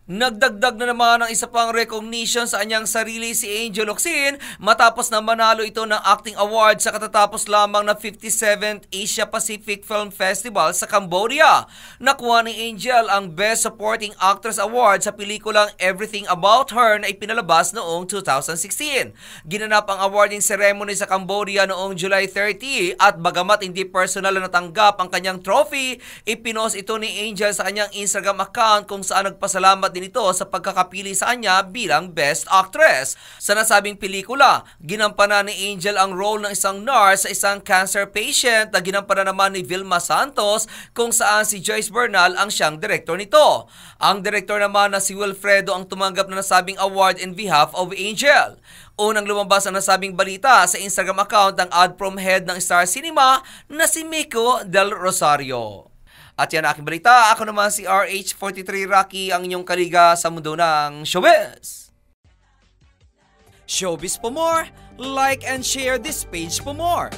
Nagdagdag na naman ng isa pang recognition sa anyang sarili si Angel Locsin matapos na manalo ito ng acting award sa katatapos lamang na 57th Asia Pacific Film Festival sa Cambodia. Nakuha ni Angel ang Best Supporting Actress Award sa pelikulang Everything About Her na ipinalabas noong 2016. Ginanap ang awarding ceremony sa Cambodia noong July 30 at bagamat hindi personal na natanggap ang kanyang trophy, ipinost ito ni Angel sa kanyang Instagram account kung saan nagpasalamat din ito sa pagkakapili sa kanya bilang Best Actress. Sa nasabing pelikula, ginampanan ni Angel ang role ng isang nurse sa isang cancer patient na ginampanan naman ni Vilma Santos kung saan si Joyce Bernal ang siyang direktor nito. Ang direktor naman na si Wilfredo ang tumanggap na nasabing award in behalf of Angel. Unang lumabas ang nasabing balita sa Instagram account ng ad prom head ng Star Cinema na si Miko Del Rosario. At yan aking balita. Ako naman si RH43 Rocky, ang inyong kaliga sa mundo ng showbiz. Showbiz for more, like and share this page for more.